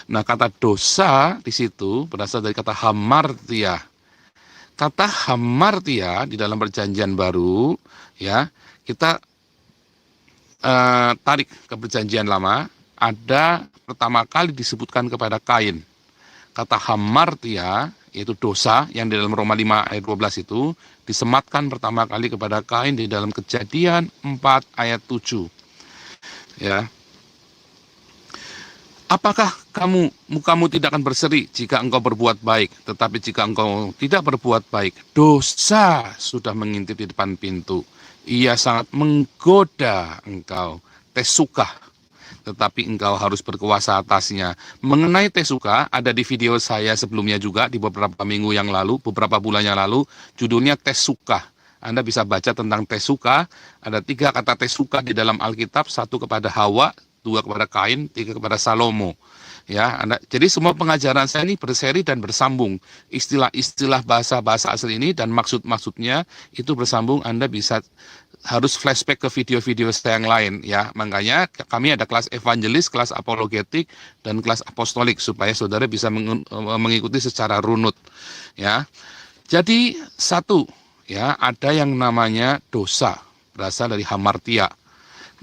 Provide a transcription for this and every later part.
Nah, kata dosa di situ berasal dari kata hamartia. Kata hamartia di dalam perjanjian baru, ya, kita tarik ke perjanjian lama, ada pertama kali disebutkan kepada Kain. Kata hamartia, yaitu dosa, yang di dalam Roma 5 ayat 12 itu, disematkan pertama kali kepada Kain di dalam Kejadian 4 ayat 7. Ya. Apakah kamu tidak akan berseri jika engkau berbuat baik, tetapi jika engkau tidak berbuat baik, dosa sudah mengintip di depan pintu. Ia sangat menggoda engkau, tesuka, tetapi engkau harus berkuasa atasnya. Mengenai tesuka, ada di video saya sebelumnya juga, di beberapa minggu yang lalu, beberapa bulan yang lalu, judulnya tesuka. Anda bisa baca tentang tesuka, ada 3 kata tesuka di dalam Alkitab, 1 kepada Hawa, 2 kepada Kain, 3 kepada Salomo. Ya, jadi semua pengajaran saya ini berseri dan bersambung. Istilah-istilah bahasa-bahasa asli ini dan maksud-maksudnya itu bersambung. Anda bisa harus flashback ke video-video saya yang lain, ya. Makanya kami ada kelas evangelis, kelas apologetik, dan kelas apostolik supaya saudara bisa mengikuti secara runut, ya. Jadi satu, ya, ada yang namanya dosa berasal dari hamartia.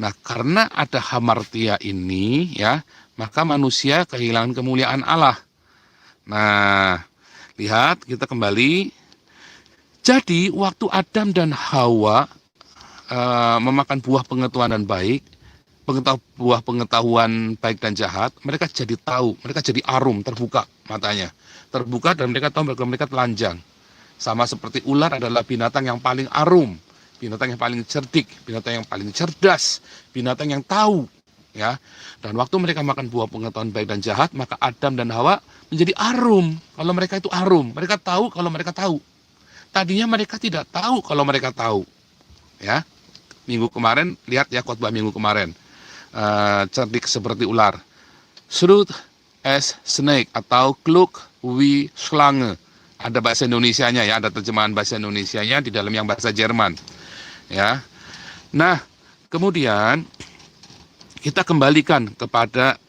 Nah, karena ada hamartia ini, ya, maka manusia kehilangan kemuliaan Allah. Nah, lihat, kita kembali. Jadi, waktu Adam dan Hawa memakan buah pengetahuan dan baik, buah pengetahuan baik dan jahat, mereka jadi tahu, mereka jadi arum, terbuka matanya. Terbuka dan mereka tahu bahwa mereka telanjang. Sama seperti ular adalah binatang yang paling arum, binatang yang paling cerdik, binatang yang paling cerdas, binatang yang tahu, ya. Dan waktu mereka makan buah pengetahuan baik dan jahat, maka Adam dan Hawa menjadi arum. Kalau mereka itu arum, mereka tahu kalau mereka tahu. Tadinya mereka tidak tahu kalau mereka tahu, ya. Minggu kemarin, lihat ya khotbah minggu kemarin, cerdik seperti ular, shrewd as snake atau klug wie Schlange. Ada bahasa Indonesianya, ya, ada terjemahan bahasa Indonesianya di dalam yang bahasa Jerman, ya. Nah, kemudian kita kembalikan kepada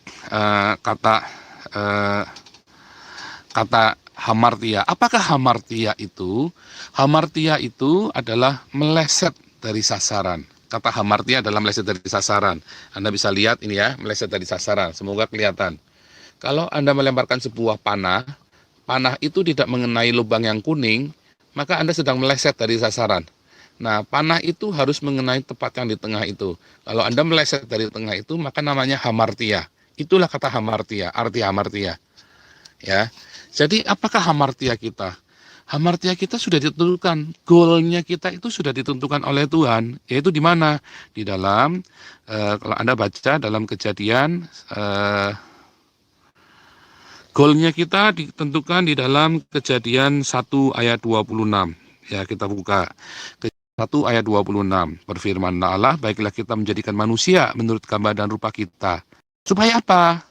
kata hamartia. Apakah hamartia itu? Hamartia itu adalah meleset dari sasaran. Kata hamartia adalah meleset dari sasaran. Anda bisa lihat ini, ya, meleset dari sasaran. Semoga kelihatan. Kalau Anda melemparkan sebuah panah itu tidak mengenai lubang yang kuning, maka Anda sedang meleset dari sasaran. Nah, panah itu harus mengenai tepat yang di tengah itu. Kalau Anda meleset dari tengah itu, maka namanya hamartia. Itulah kata hamartia, arti hamartia. Ya. Jadi, apakah hamartia kita? Hamartia kita sudah ditentukan, goalnya kita itu sudah ditentukan oleh Tuhan, yaitu di mana? Di dalam, kalau Anda baca dalam Kejadian, goalnya kita ditentukan di dalam Kejadian 1 ayat 26. Ya, kita buka. 1 ayat 26. Berfirmanlah Allah, baiklah kita menjadikan manusia menurut gambar dan rupa kita. Supaya apa?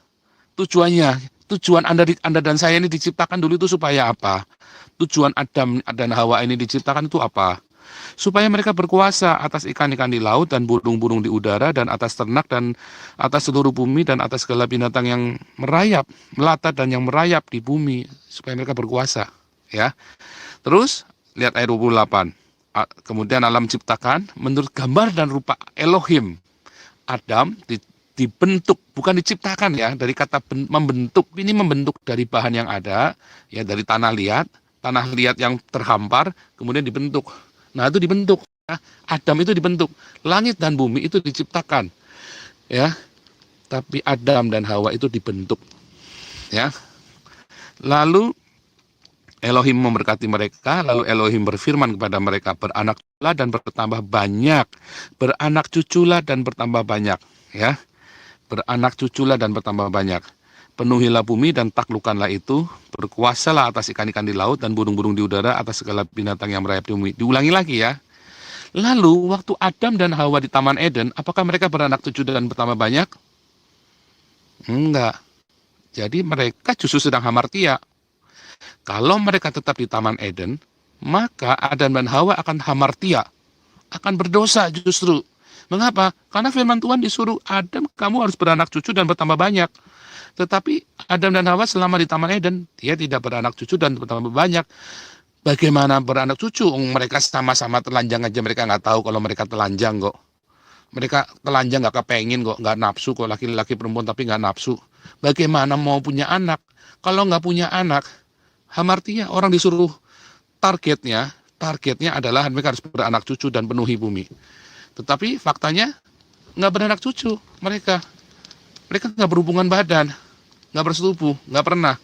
Tujuannya. Tujuan Anda dan saya ini diciptakan dulu itu supaya apa? Tujuan Adam dan Hawa ini diciptakan itu apa? Supaya mereka berkuasa atas ikan-ikan di laut dan burung-burung di udara dan atas ternak dan atas seluruh bumi dan atas segala binatang yang merayap, melata dan yang merayap di bumi, supaya mereka berkuasa, ya. Terus lihat ayat 28. Kemudian alam ciptakan menurut gambar dan rupa Elohim. Adam dibentuk, bukan diciptakan, ya, dari kata membentuk. Ini membentuk dari bahan yang ada, ya, dari tanah liat yang terhampar, kemudian dibentuk. Nah, itu dibentuk. Adam itu dibentuk. Langit dan bumi itu diciptakan, ya. Tapi Adam dan Hawa itu dibentuk, ya. Lalu Elohim memberkati mereka, lalu Elohim berfirman kepada mereka, beranak cuculah dan bertambah banyak, beranak cuculah dan bertambah banyak, ya. Beranak cuculah dan bertambah banyak. Penuhilah bumi dan taklukkanlah itu, berkuasalah atas ikan-ikan di laut dan burung-burung di udara, atas segala binatang yang merayap di bumi. Diulangi lagi, ya. Lalu waktu Adam dan Hawa di Taman Eden, apakah mereka beranak cucu dan bertambah banyak? Enggak. Jadi mereka justru sedang hamartia. Kalau mereka tetap di Taman Eden, maka Adam dan Hawa akan hamartia, akan berdosa justru. Mengapa? Karena firman Tuhan disuruh Adam, kamu harus beranak cucu dan bertambah banyak. Tetapi Adam dan Hawa selama di Taman Eden, dia tidak beranak cucu dan bertambah banyak. Bagaimana beranak cucu? Mereka sama-sama telanjang aja, mereka nggak tahu kalau mereka telanjang kok. Mereka telanjang nggak kepengen kok, nggak nafsu kok, laki-laki perempuan tapi nggak nafsu. Bagaimana mau punya anak? Kalau nggak punya anak, hamartia orang disuruh targetnya adalah mereka harus beranak cucu dan penuhi bumi. Tetapi faktanya nggak beranak cucu mereka. Mereka nggak berhubungan badan, nggak bersetubuh, nggak pernah,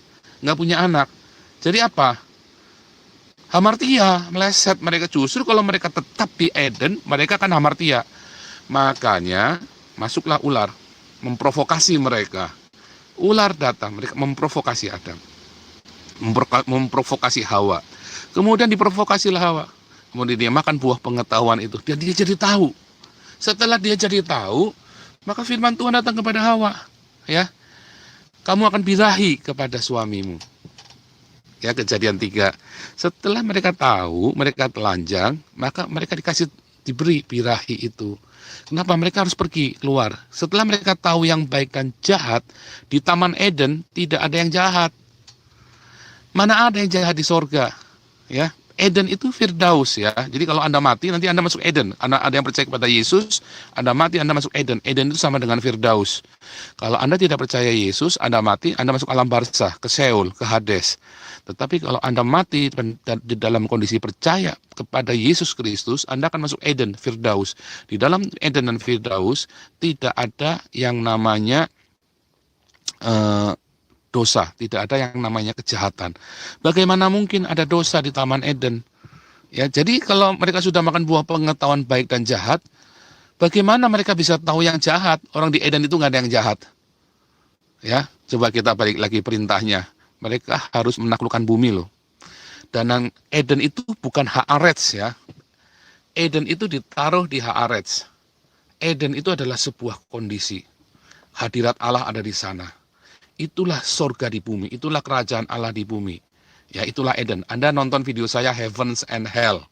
nggak punya anak. Jadi apa? Hamartia, meleset mereka. Justru kalau mereka tetap di Eden, mereka akan hamartia. Makanya masuklah ular, memprovokasi mereka. Ular datang, mereka memprovokasi Adam, memprovokasi Hawa. Kemudian diprovokasilah Hawa. Kemudian dia makan buah pengetahuan itu. Dia jadi tahu. Setelah dia jadi tahu, maka firman Tuhan datang kepada Hawa, ya, kamu akan birahi kepada suamimu. Ya, Kejadian 3. Setelah mereka tahu, mereka telanjang, maka mereka diberi birahi itu. Kenapa mereka harus pergi keluar? Setelah mereka tahu yang baik dan jahat, di Taman Eden tidak ada yang jahat. Mana ada yang jahat di sorga? Ya, Eden itu Firdaus ya. Jadi kalau Anda mati, nanti Anda masuk Eden. Ada yang percaya kepada Yesus, Anda mati, Anda masuk Eden. Eden itu sama dengan Firdaus. Kalau Anda tidak percaya Yesus, Anda mati, Anda masuk alam barzah, ke Seul, ke Hades. Tetapi kalau Anda mati di dalam kondisi percaya kepada Yesus Kristus, Anda akan masuk Eden, Firdaus. Di dalam Eden dan Firdaus tidak ada yang namanya dosa, tidak ada yang namanya kejahatan. Bagaimana mungkin ada dosa di Taman Eden? Ya, jadi kalau mereka sudah makan buah pengetahuan baik dan jahat, bagaimana mereka bisa tahu yang jahat? Orang di Eden itu nggak ada yang jahat. Ya, coba kita balik lagi perintahnya. Mereka harus menaklukkan bumi loh. Dan Eden itu bukan Haaretz ya. Eden itu ditaruh di Haaretz. Eden itu adalah sebuah kondisi. Hadirat Allah ada di sana. Itulah sorga di bumi, itulah kerajaan Allah di bumi. Ya, itulah Eden. Anda nonton video saya Heavens and Hell.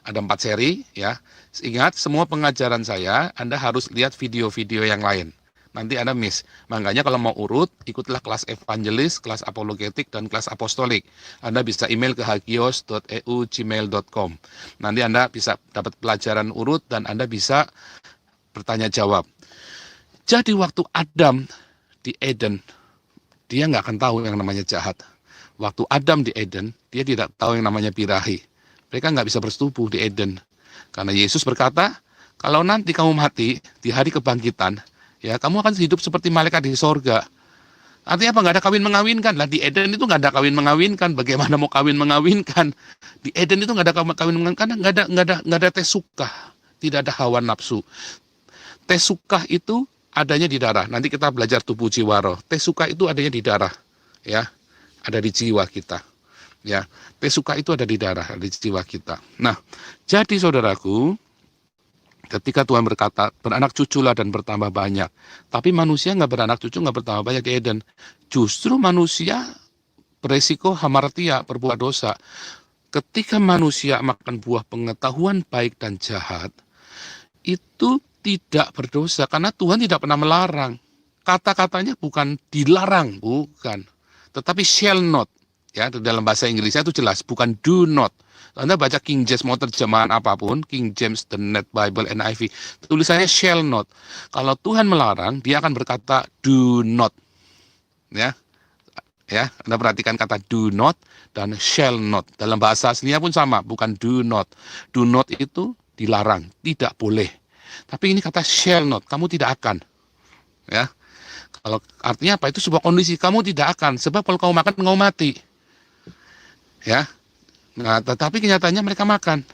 Ada 4 seri ya. Ingat, semua pengajaran saya Anda harus lihat video-video yang lain. Nanti Anda miss. Makanya kalau mau urut, ikutlah kelas evangelis, kelas apologetik, dan kelas apostolik. Anda bisa email ke hagios.eu@gmail.com. Nanti Anda bisa dapat pelajaran urut dan Anda bisa bertanya jawab. Jadi waktu Adam di Eden, dia nggak akan tahu yang namanya jahat. Waktu Adam di Eden, dia tidak tahu yang namanya birahi. Mereka nggak bisa bersetubuh di Eden. Karena Yesus berkata, kalau nanti kamu mati di hari kebangkitan, ya kamu akan hidup seperti malaikat di sorga. Artinya apa? Nggak ada kawin mengawinkan. Lah di Eden itu nggak ada kawin mengawinkan. Bagaimana mau kawin mengawinkan? Di Eden itu nggak ada kawin mengawinkan. Nggak ada tes suka. Tidak ada hawa nafsu. Tes suka itu adanya di darah. Nanti kita belajar tubuh jiwa roh. Tes suka itu adanya di darah. Ya, ada di jiwa kita. Ya, tes suka itu ada di darah, ada di jiwa kita. Nah, jadi saudaraku, ketika Tuhan berkata, beranak cuculah dan bertambah banyak. Tapi manusia nggak beranak cucu, nggak bertambah banyak di Eden. Justru manusia beresiko hamartia, berbuat dosa. Ketika manusia makan buah pengetahuan baik dan jahat, itu tidak berdosa. Karena Tuhan tidak pernah melarang. Kata-katanya bukan dilarang, bukan. Tetapi shall not. Ya, dalam bahasa Inggrisnya itu jelas, bukan do not. Anda baca King James mau terjemahan apapun, King James, The Net Bible, NIV, tulisannya shall not. Kalau Tuhan melarang, dia akan berkata do not. Ya, Anda perhatikan kata do not dan shall not. Dalam bahasa aslinya pun sama, bukan do not. Do not itu dilarang, tidak boleh. Tapi ini kata shall not, kamu tidak akan. Ya, kalau artinya apa? Itu sebuah kondisi, kamu tidak akan. Sebab kalau kamu makan, kamu mati. Ya. Nah, tetapi kenyataannya mereka makan.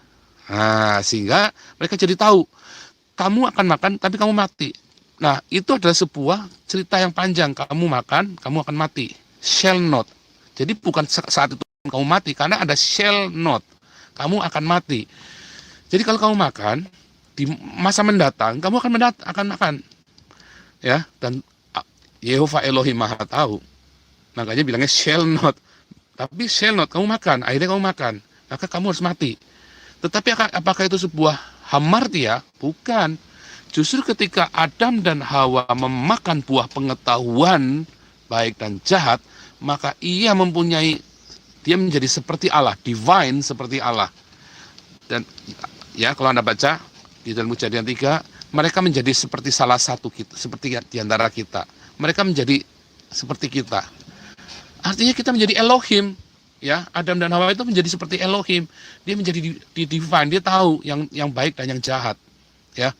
Nah, sehingga mereka jadi tahu, kamu akan makan, tapi kamu mati. Nah, itu adalah sebuah cerita yang panjang. Kamu makan, kamu akan mati. Shall not. Jadi bukan saat itu kamu mati, karena ada shall not. Kamu akan mati. Jadi kalau kamu makan, di masa mendatang, kamu akan makan. Ya, dan Yehova Elohim Maha Tahu. Makanya bilangnya shall not. Tapi shall not, kamu makan, akhirnya kamu makan, maka kamu harus mati. Tetapi apakah itu sebuah hamartia? Bukan. Justru ketika Adam dan Hawa memakan buah pengetahuan baik dan jahat, maka dia menjadi seperti Allah, divine seperti Allah. Dan ya, kalau Anda baca di dalam Kejadian 3, mereka menjadi seperti salah satu kita, seperti di antara kita. Mereka menjadi seperti kita. Artinya kita menjadi Elohim, ya. Adam dan Hawa itu menjadi seperti Elohim. Dia menjadi divine, dia tahu yang baik dan yang jahat, ya.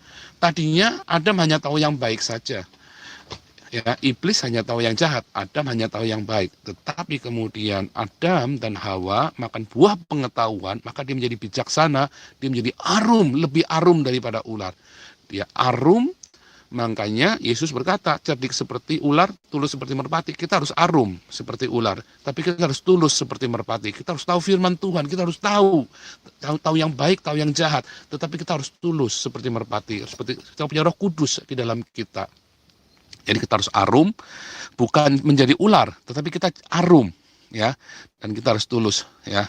Tadinya Adam hanya tahu yang baik saja. Ya, iblis hanya tahu yang jahat, Adam hanya tahu yang baik. Tetapi kemudian Adam dan Hawa makan buah pengetahuan, maka dia menjadi bijaksana, dia menjadi arum, lebih arum daripada ular. Dia arum, makanya Yesus berkata, cerdik seperti ular, tulus seperti merpati. Kita harus arum seperti ular, tapi kita harus tulus seperti merpati. Kita harus tahu firman Tuhan, kita harus tahu yang baik, tahu yang jahat, tetapi kita harus tulus seperti merpati, seperti kita punya Roh Kudus di dalam kita. Jadi kita harus arum, bukan menjadi ular, tetapi kita arum, ya, dan kita harus tulus, ya.